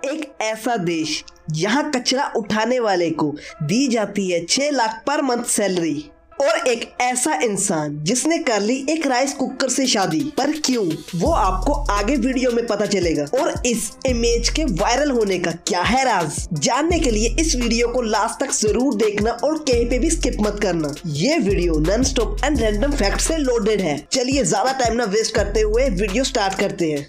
एक ऐसा देश जहां कचरा उठाने वाले को दी जाती है 6 लाख पर मंथ सैलरी, और एक ऐसा इंसान जिसने कर ली एक राइस कुकर से शादी। पर क्यों, वो आपको आगे वीडियो में पता चलेगा। और इस इमेज के वायरल होने का क्या है राज, जानने के लिए इस वीडियो को लास्ट तक जरूर देखना और कहीं पे भी स्किप मत करना। ये video non stop and random fact से लोडेड है। चलिए ज्यादा टाइम ना वेस्ट करते हुए वीडियो स्टार्ट करते हैं।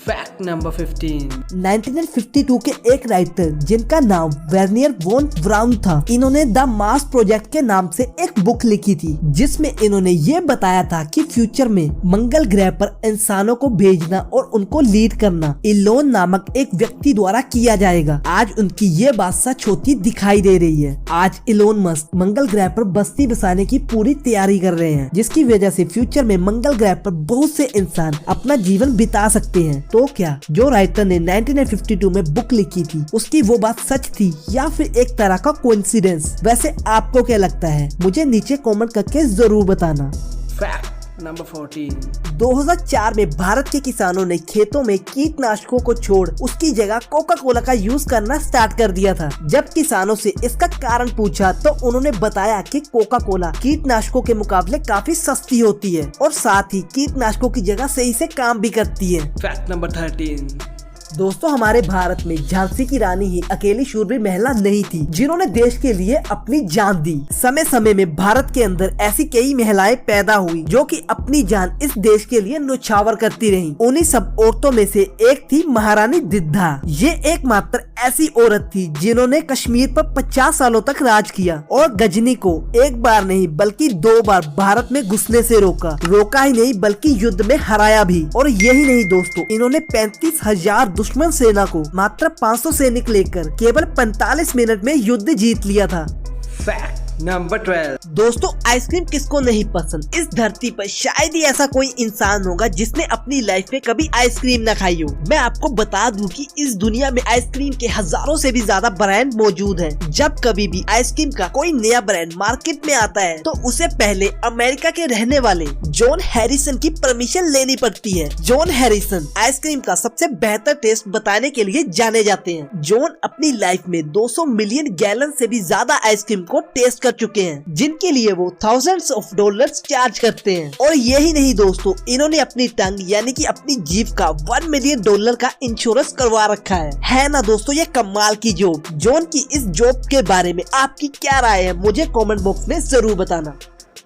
Fact number 15। 1952 के एक राइटर जिनका नाम वर्नियर वॉन ब्राउन था, इन्होंने द मार्स प्रोजेक्ट के नाम से एक बुक लिखी थी जिसमें इन्होंने ये बताया था कि फ्यूचर में मंगल ग्रह पर इंसानों को भेजना और उनको लीड करना इलोन नामक एक व्यक्ति द्वारा किया जाएगा। आज उनकी ये बात सच होती दिखाई दे रही है। आज इलोन मस्क मंगल ग्रह पर बस्ती बसाने की पूरी तैयारी कर रहे हैं, जिसकी वजह से फ्यूचर में मंगल ग्रह पर बहुत से इंसान अपना जीवन बिता सकते हैं। तो क्या जो राइटर ने 1952 में बुक लिखी थी उसकी वो बात सच थी या फिर एक तरह का कोइंसिडेंस? वैसे आपको क्या लगता है, मुझे नीचे कमेंट करके जरूर बताना। Fact number 14। 2004 में भारत के किसानों ने खेतों में कीटनाशकों को छोड़ उसकी जगह कोका कोला का यूज करना स्टार्ट कर दिया था। जब किसानों से इसका कारण पूछा तो उन्होंने बताया कि कोका कोला कीटनाशकों के मुकाबले काफी सस्ती होती है और साथ ही कीटनाशकों की जगह सही से काम भी करती है। Fact number 13। दोस्तों, हमारे भारत में झांसी की रानी ही अकेली शूरवीर महिला नहीं थी जिन्होंने देश के लिए अपनी जान दी। समय समय में भारत के अंदर ऐसी कई महिलाएं पैदा हुई जो कि अपनी जान इस देश के लिए न्यौछावर करती रहीं। उन्हीं सब औरतों में से एक थी महारानी दिद्धा। ये एकमात्र ऐसी औरत थी जिन्होंने कश्मीर पर 50 सालों तक राज किया और गजनी को एक बार नहीं बल्कि 2 बार भारत में घुसने से रोका ही नहीं बल्कि युद्ध में हराया भी। और यही नहीं दोस्तों, इन्होंने 35,000 दुश्मन सेना को मात्र 500 सैनिक लेकर केवल 45 मिनट में युद्ध जीत लिया था। Fact number 12। दोस्तों, आइसक्रीम किसको नहीं पसंद। इस धरती पर शायद ही ऐसा कोई इंसान होगा जिसने अपनी लाइफ में कभी आइसक्रीम न खाई हो। मैं आपको बता दूं कि इस दुनिया में आइसक्रीम के हजारों से भी ज्यादा ब्रांड मौजूद हैं। जब कभी भी आइसक्रीम का कोई नया ब्रांड मार्केट में आता है तो उसे पहले अमेरिका के रहने वाले जॉन हैरिसन की परमिशन लेनी पड़ती है। जॉन हैरिसन आइसक्रीम का सबसे बेहतर टेस्ट बताने के लिए जाने जाते हैं। जॉन अपनी लाइफ में 200 मिलियन गैलन से भी ज्यादा आइसक्रीम को टेस्ट कर चुके हैं, जिनके लिए वो थाउजेंड्स ऑफ डॉलर्स चार्ज करते हैं। और यही नहीं दोस्तों, इन्होंने अपनी टंग यानी कि अपनी जीभ का $1 मिलियन का इंश्योरेंस करवा रखा है ना दोस्तों। ये कमाल की जॉब। जॉन की इस जॉब के बारे में आपकी क्या राय है, मुझे कमेंट बॉक्स में जरूर बताना।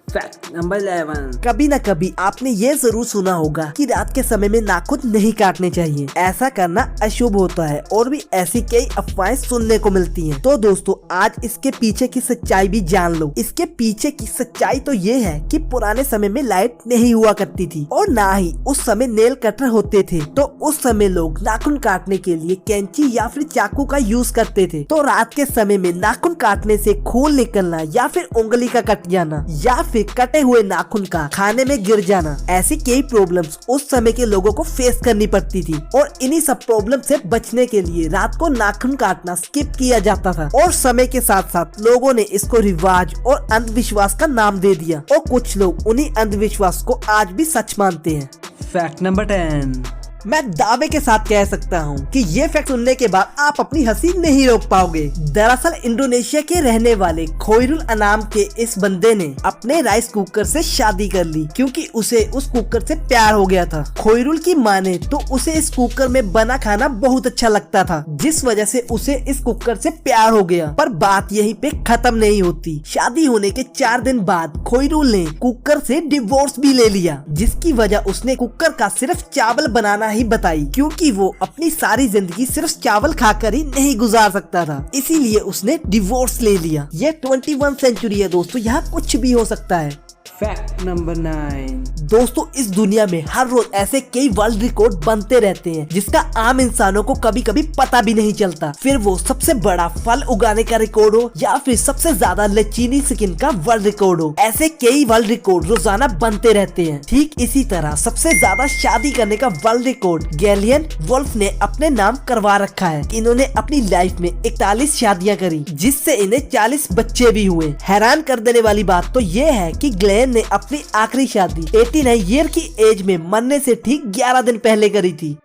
Fact number 11। कभी न कभी आपने ये जरूर सुना होगा कि रात के समय में नाखून नहीं काटने चाहिए, ऐसा करना अशुभ होता है और भी ऐसी कई अफवाहें सुनने को मिलती हैं। तो दोस्तों, आज इसके पीछे की सच्चाई भी जान लो। इसके पीछे की सच्चाई तो ये है कि पुराने समय में लाइट नहीं हुआ करती थी और ना ही उस समय नेल कटर होते थे। तो उस समय लोग नाखून काटने के लिए कैंची या फिर चाकू का यूज करते थे। तो रात के समय में नाखून काटने से खून निकलना या फिर उंगली का कट जाना या फिर कटे हुए नाखून का खाने में गिर जाना, ऐसी कई प्रॉब्लम्स उस समय के लोगों को फेस करनी पड़ती थी। और इन्हीं सब प्रॉब्लम से बचने के लिए रात को नाखून काटना स्किप किया जाता था। और समय के साथ साथ लोगों ने इसको रिवाज और अंधविश्वास का नाम दे दिया और कुछ लोग उन्हीं अंधविश्वास को आज भी सच मानते हैं। Fact number 10। मैं दावे के साथ कह सकता हूँ कि ये फैक्ट सुनने के बाद आप अपनी हंसी नहीं रोक पाओगे। दरअसल इंडोनेशिया के रहने वाले खोइरुल अनाम के इस बंदे ने अपने राइस कुकर से शादी कर ली क्योंकि उसे उस कुकर से प्यार हो गया था। खोइरुल की माने तो उसे इस कुकर में बना खाना बहुत अच्छा लगता था, जिस वजह से उसे इस कुकर से प्यार हो गया। पर बात यहीं पे खत्म नहीं होती। शादी होने के 4 दिन बाद खोइरुल ने कुकर से डिवोर्स भी ले लिया, जिसकी वजह उसने कुकर का सिर्फ चावल बनाना ही बताई, क्योंकि वो अपनी सारी जिंदगी सिर्फ चावल खाकर ही नहीं गुजार सकता था। इसीलिए उसने डिवोर्स ले लिया। ये 21 सेंचुरी है दोस्तों, यहाँ कुछ भी हो सकता है। Fact number 9। दोस्तों, इस दुनिया में हर रोज ऐसे कई वर्ल्ड रिकॉर्ड बनते रहते हैं जिसका आम इंसानों को कभी कभी पता भी नहीं चलता। फिर वो सबसे बड़ा फल उगाने का रिकॉर्ड हो या फिर सबसे ज्यादा लचीनी स्किन का वर्ल्ड रिकॉर्ड हो, ऐसे कई वर्ल्ड रिकॉर्ड रोजाना बनते रहते हैं। ठीक इसी तरह सबसे ज्यादा शादी करने का वर्ल्ड रिकॉर्ड गैलियन वुल्फ ने अपने नाम करवा रखा है। इन्होंने अपनी लाइफ में 41 शादियां करी, जिससे इन्हें 40 बच्चे भी हुए। हैरान कर देने वाली बात तो ये है कि ग्लेन ने अपनी आखिरी शादी 89 ईयर की एज में मरने से ठीक 11 दिन पहले करी थी।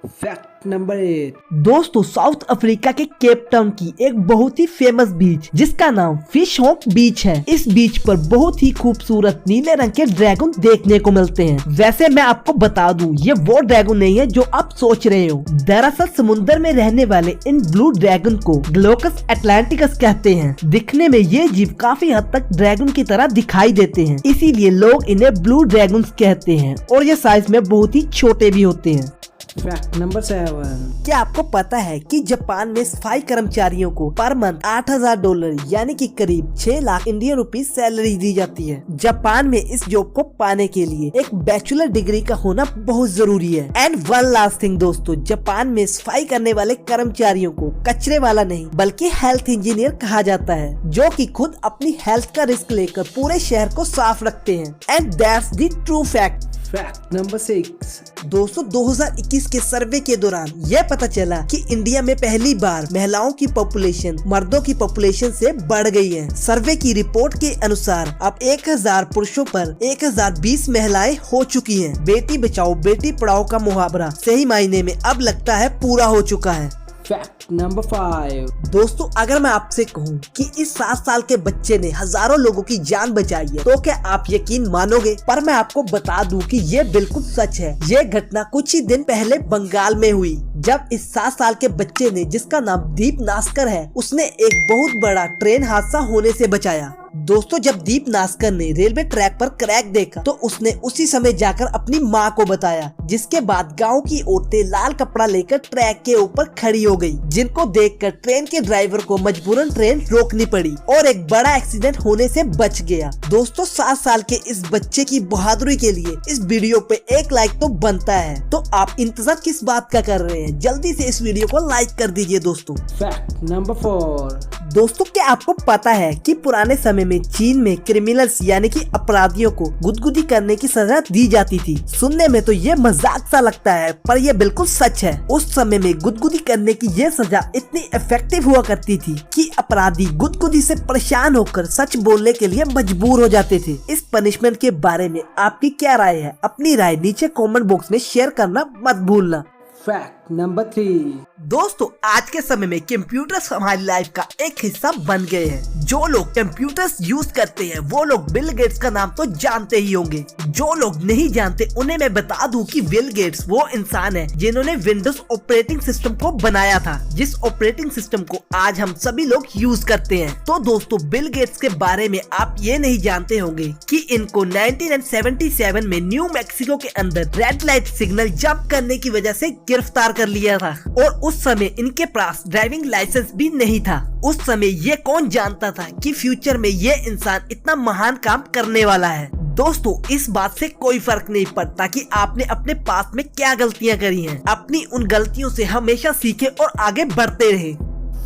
Fact number 8। दोस्तों साउथ अफ्रीका के केप टाउन की एक बहुत ही फेमस बीच जिसका नाम फिश हॉक बीच है। इस बीच पर बहुत ही खूबसूरत नीले रंग के ड्रैगन देखने को मिलते हैं। वैसे मैं आपको बता दूं ये वो ड्रैगन नहीं है जो आप सोच रहे हो। दरअसल समुद्र में रहने वाले इन ब्लू ड्रैगन को ग्लोकस एटलांटिकस कहते हैं। दिखने में ये जीव काफी हद तक ड्रैगन की तरह दिखाई देते हैं, इसीलिए लोग इन्हें ब्लू ड्रैगन कहते हैं और ये साइज में बहुत ही छोटे भी होते हैं। Fact number 7। क्या आपको पता है कि जापान में सफाई कर्मचारियों को पर मंथ $8,000 यानी कि करीब 6 लाख इंडियन रुपीज सैलरी दी जाती है। जापान में इस जॉब को पाने के लिए एक बैचलर डिग्री का होना बहुत जरूरी है। एंड वन लास्ट थिंग दोस्तों, जापान में सफाई करने वाले कर्मचारियों को कचरे वाला नहीं बल्कि हेल्थ इंजीनियर कहा जाता है, जो कि खुद अपनी हेल्थ का रिस्क लेकर पूरे शहर को साफ रखते हैं। And that's the true fact. Fact number 6। दोस्तों 2021 के सर्वे के दौरान यह पता चला कि इंडिया में पहली बार महिलाओं की पॉपुलेशन मर्दों की पॉपुलेशन से बढ़ गई है। सर्वे की रिपोर्ट के अनुसार अब 1000 पुरुषों पर 1020 महिलाएं हो चुकी हैं। बेटी बचाओ बेटी पढ़ाओ का मुहावरा सही मायने में अब लगता है पूरा हो चुका है। Fact number 5। दोस्तों अगर मैं आपसे कहूं कि इस 7 साल के बच्चे ने हजारों लोगों की जान बचाई है तो क्या आप यकीन मानोगे? पर मैं आपको बता दूं कि ये बिल्कुल सच है। ये घटना कुछ ही दिन पहले बंगाल में हुई, जब इस 7 साल के बच्चे ने, जिसका नाम दीप नास्कर है, उसने एक बहुत बड़ा ट्रेन हादसा होने से बचाया। दोस्तों जब दीप नास्कर ने रेलवे ट्रैक पर क्रैक देखा तो उसने उसी समय जाकर अपनी मां को बताया, जिसके बाद गांव की औरतें लाल कपड़ा लेकर ट्रैक के ऊपर खड़ी हो गई, जिनको देखकर ट्रेन के ड्राइवर को मजबूरन ट्रेन रोकनी पड़ी और एक बड़ा एक्सीडेंट होने से बच गया। दोस्तों 7 साल के इस बच्चे की बहादुरी के लिए इस वीडियो पे 1 लाइक तो बनता है, तो आप इंतजार किस बात का कर रहे हैं? जल्दी से इस वीडियो को लाइक कर दीजिए दोस्तों। Fact number 4। दोस्तों क्या आपको पता है कि पुराने समय में चीन में क्रिमिनल्स यानी कि अपराधियों को गुदगुदी करने की सजा दी जाती थी? सुनने में तो ये मजाक सा लगता है पर यह बिल्कुल सच है। उस समय में गुदगुदी करने की ये सजा इतनी इफेक्टिव हुआ करती थी कि अपराधी गुदगुदी से परेशान होकर सच बोलने के लिए मजबूर हो जाते थे। इस पनिशमेंट के बारे में आपकी क्या राय है? अपनी राय नीचे कमेंट बॉक्स में शेयर करना मत भूलना। Fact number 3। दोस्तों आज के समय में कंप्यूटर्स हमारी लाइफ का एक हिस्सा बन गए हैं। जो लोग कंप्यूटर्स यूज करते हैं वो लोग बिल गेट्स का नाम तो जानते ही होंगे। जो लोग नहीं जानते उन्हें मैं बता दूं कि बिल गेट्स वो इंसान है जिन्होंने विंडोज ऑपरेटिंग सिस्टम को बनाया था, जिस ऑपरेटिंग सिस्टम को आज हम सभी लोग यूज करते हैं। तो दोस्तों बिल गेट्स के बारे में आप ये नहीं जानते होंगे कि इनको 1977 में न्यू मैक्सिको के अंदर रेड लाइट सिग्नल जंप करने की वजह से गिरफ्तार कर लिया था और उस समय इनके पास ड्राइविंग लाइसेंस भी नहीं था। उस समय ये कौन जानता था कि फ्यूचर में ये इंसान इतना महान काम करने वाला है। दोस्तों इस बात से कोई फर्क नहीं पड़ता कि आपने अपने पास्ट में क्या गलतियां करी हैं। अपनी उन गलतियों से हमेशा सीखे और आगे बढ़ते रहे।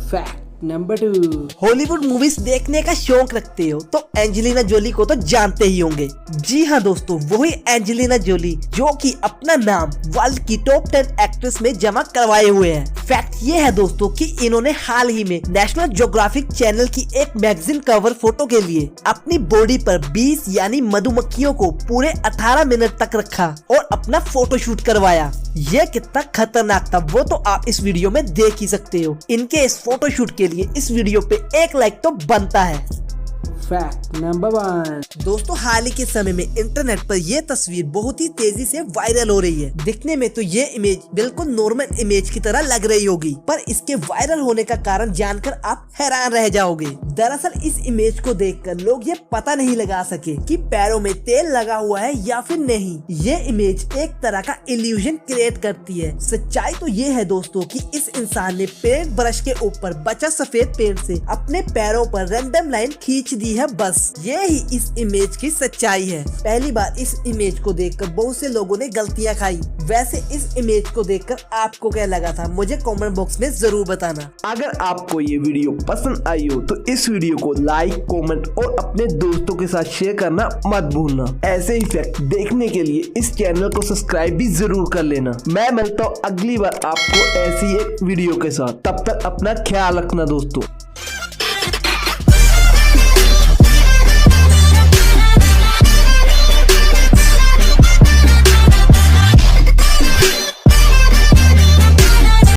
Fact number 2। हॉलीवुड मूवीज देखने का शौक रखते हो तो एंजेलिना जोली को तो जानते ही होंगे। जी हाँ दोस्तों वही एंजेलिना जोली जो कि अपना नाम वर्ल्ड की टॉप 10 एक्ट्रेस में जमा करवाए हुए हैं। फैक्ट ये है दोस्तों कि इन्होंने हाल ही में नेशनल ज्योग्राफिक चैनल की एक मैगजीन कवर फोटो के लिए अपनी बॉडी पर 20 यानी मधुमक्खियों को पूरे 18 मिनट तक रखा और अपना फोटो शूट करवाया। ये कितना खतरनाक था वो तो आप इस वीडियो में देख ही सकते हो। इनके इस फोटो शूट के लिए इस वीडियो पे 1 लाइक तो बनता है। Fact number 1। दोस्तों हाल ही के समय में इंटरनेट पर यह तस्वीर बहुत ही तेजी से वायरल हो रही है। दिखने में तो ये इमेज बिल्कुल नॉर्मल इमेज की तरह लग रही होगी, पर इसके वायरल होने का कारण जानकर आप हैरान रह जाओगे। दरअसल इस इमेज को देखकर लोग ये पता नहीं लगा सके कि पैरों में तेल लगा हुआ है या फिर नहीं। ये इमेज एक तरह का इल्यूजन क्रिएट करती है। सच्चाई तो ये है दोस्तों कि इस इंसान ने पेंट ब्रश के ऊपर बचा सफेद पेंट से अपने पैरों पर रैंडम लाइन खींच दी है। बस ये ही इस इमेज की सच्चाई है। पहली बार इस इमेज को देखकर बहुत से लोगों ने गलतियां खाई। वैसे इस इमेज को देखकर आपको क्या लगा था मुझे कमेंट बॉक्स में जरूर बताना। अगर आपको ये वीडियो पसंद आई हो तो इस वीडियो को लाइक, कमेंट और अपने दोस्तों के साथ शेयर करना मत भूलना। ऐसे ही फैक्ट देखने के लिए इस चैनल को सब्सक्राइब भी जरूर कर लेना। मैं मिलता हूँ अगली बार आपको ऐसी एक वीडियो के साथ। तब तक अपना ख्याल रखना दोस्तों।